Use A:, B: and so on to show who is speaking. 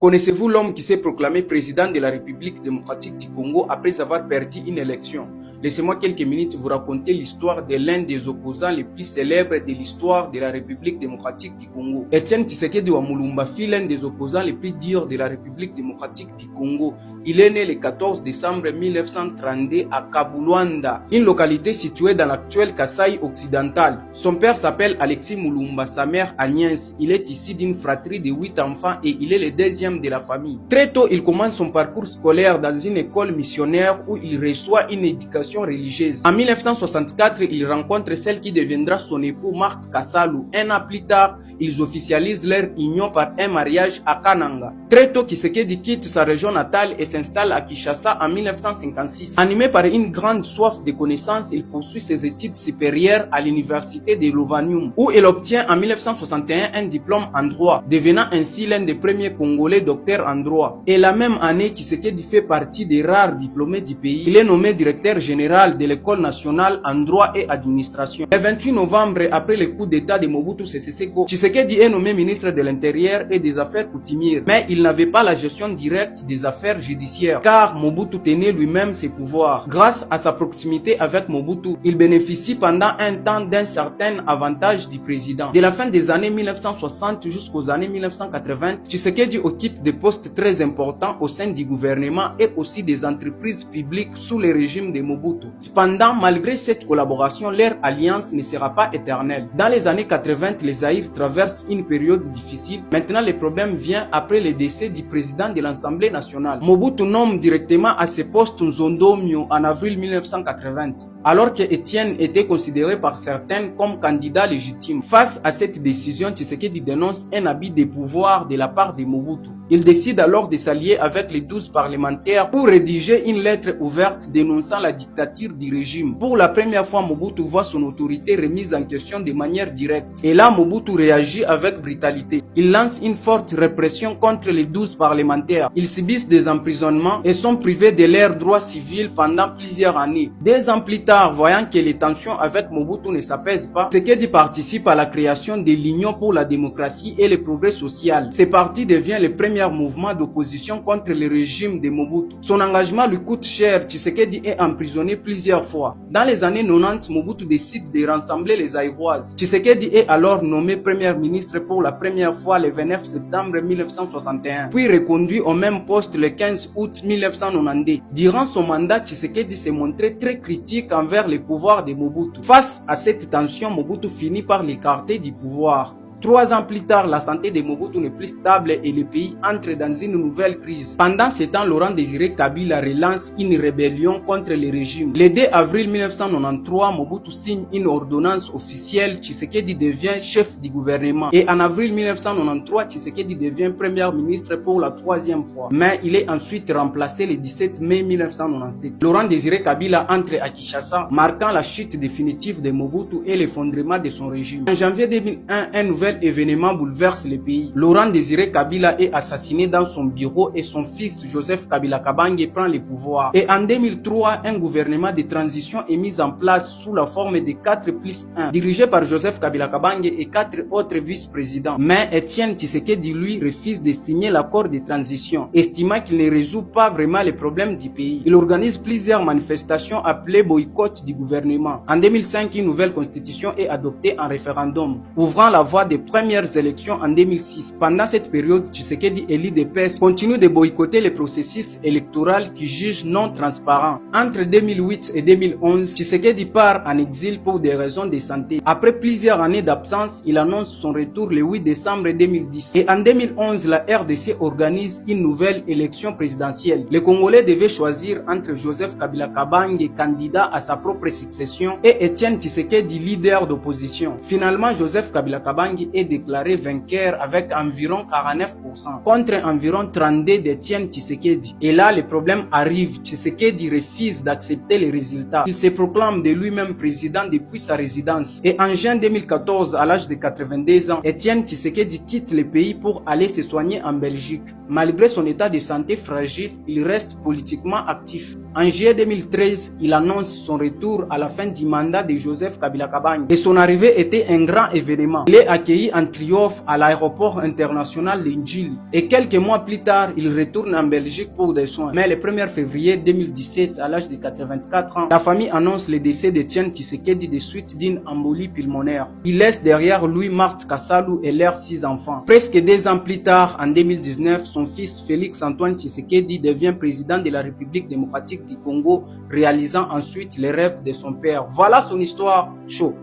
A: Connaissez-vous l'homme qui s'est proclamé président de la République démocratique du Congo après avoir perdu une élection? Laissez-moi quelques minutes vous raconter l'histoire de l'un des opposants les plus célèbres de l'histoire de la République démocratique du Congo. Etienne Tshisekedi wa Mulumba fut l'un des opposants les plus durs de la République démocratique du Congo. Il est né le 14 décembre 1932 à Kabulwanda, une localité située dans l'actuel Kasaï occidental. Son père s'appelle Alexis Mulumba, sa mère Agnès. Il est issu d'une fratrie de 8 enfants et il est le deuxième de la famille. Très tôt, il commence son parcours scolaire dans une école missionnaire où il reçoit une éducation religieuse. En 1964, il rencontre celle qui deviendra son époux Marthe Kassalu. Un an plus tard, ils officialisent leur union par un mariage à Kananga. Très tôt, Tshisekedi quitte sa région natale et s'installe à Kinshasa en 1956. Animé par une grande soif de connaissances, il poursuit ses études supérieures à l'université de Lovanium, où il obtient en 1961 un diplôme en droit, devenant ainsi l'un des premiers Congolais docteurs en droit. Et la même année, Tshisekedi fait partie des rares diplômés du pays. Il est nommé directeur général de l'École nationale en droit et administration. Le 28 novembre, après le coup d'état de Mobutu Sese Seko, Tshisekedi est nommé ministre de l'Intérieur et des Affaires coutumières. Mais il n'avait pas la gestion directe des affaires judiciaires, car Mobutu tenait lui-même ses pouvoirs. Grâce à sa proximité avec Mobutu, il bénéficie pendant un temps d'un certain avantage du président. De la fin des années 1960 jusqu'aux années 1980, Tshisekedi occupe des postes très importants au sein du gouvernement et aussi des entreprises publiques sous le régime de Mobutu. Cependant, malgré cette collaboration, leur alliance ne sera pas éternelle. Dans les années 80, le Zaïre traverse une période difficile. Maintenant, le problème vient après le décès du président de l'Assemblée nationale. Mobutu nomme directement à ce poste Nzondomio en avril 1980, alors que Etienne était considéré par certains comme candidat légitime. Face à cette décision, Tshisekedi dénonce un abus de pouvoir de la part de Mobutu. Il décide alors de s'allier avec les 12 parlementaires pour rédiger une lettre ouverte dénonçant la dictature du régime. Pour la première fois, Mobutu voit son autorité remise en question de manière directe. Et là, Mobutu réagit avec brutalité. Il lance une forte répression contre les 12 parlementaires. Ils subissent des emprisonnements et sont privés de leurs droits civils pendant plusieurs années. 2 ans plus tard, voyant que les tensions avec Mobutu ne s'apaisent pas, Tshisekedi participe à la création de l'Union pour la démocratie et le progrès social. Ce parti devient le premier mouvement d'opposition contre le régime de Mobutu. Son engagement lui coûte cher. Tshisekedi est emprisonné plusieurs fois. Dans les années 90, Mobutu décide de rassembler les Zaïroises. Tshisekedi est alors nommé premier ministre pour la première fois le 29 septembre 1961, puis reconduit au même poste le 15 août 1992. Durant son mandat, Tshisekedi s'est montré très critique envers les pouvoirs de Mobutu. Face à cette tension, Mobutu finit par l'écarter du pouvoir. 3 ans plus tard, la santé de Mobutu n'est plus stable et le pays entre dans une nouvelle crise. Pendant ce temps, Laurent Désiré Kabila relance une rébellion contre le régime. Le 2 avril 1993, Mobutu signe une ordonnance officielle. Tshisekedi devient chef du gouvernement. Et en avril 1993, Tshisekedi devient premier ministre pour la 3e fois. Mais il est ensuite remplacé le 17 mai 1997. Laurent Désiré Kabila entre à Kinshasa, marquant la chute définitive de Mobutu et l'effondrement de son régime. En janvier 2001, un nouvel événement bouleverse le pays. Laurent Désiré Kabila est assassiné dans son bureau et son fils Joseph Kabila Kabange prend le pouvoir. Et en 2003, un gouvernement de transition est mis en place sous la forme de 4+1, dirigé par Joseph Kabila Kabange et 4 autres vice-présidents. Mais Etienne Tshisekedi, lui, refuse de signer l'accord de transition, estimant qu'il ne résout pas vraiment les problèmes du pays. Il organise plusieurs manifestations appelées boycott du gouvernement. En 2005, une nouvelle constitution est adoptée en référendum, ouvrant la voie des premières élections en 2006. Pendant cette période, Tshisekedi et l'UDPS continuent de boycotter le processus électoral qui juge non transparent. Entre 2008 et 2011, Tshisekedi part en exil pour des raisons de santé. Après plusieurs années d'absence, il annonce son retour le 8 décembre 2010. Et en 2011, la RDC organise une nouvelle élection présidentielle. Les Congolais devaient choisir entre Joseph Kabila Kabange, candidat à sa propre succession, et Etienne Tshisekedi, leader d'opposition. Finalement, Joseph Kabila Kabange est déclaré vainqueur avec environ 49% contre environ 32 d'Etienne Tshisekedi. Et là, le problème arrive. Tshisekedi refuse d'accepter les résultats. Il se proclame de lui-même président depuis sa résidence. Et en juin 2014, à l'âge de 82 ans, Etienne Tshisekedi quitte le pays pour aller se soigner en Belgique. Malgré son état de santé fragile, il reste politiquement actif. En juillet 2013, il annonce son retour à la fin du mandat de Joseph Kabila Kabange. Et son arrivée était un grand événement. Il est accueilli l'accueillit en triomphe à l'aéroport international de Njili. Et quelques mois plus tard, il retourne en Belgique pour des soins. Mais le 1er février 2017, à l'âge de 84 ans, la famille annonce le décès d'Etienne Tshisekedi des suites d'une embolie pulmonaire. Il laisse derrière lui Marthe Kassalu et leurs 6 enfants. Presque 2 ans plus tard, en 2019, son fils Félix Antoine Tshisekedi devient président de la République démocratique du Congo, réalisant ensuite les rêves de son père. Voilà son histoire. Chaud.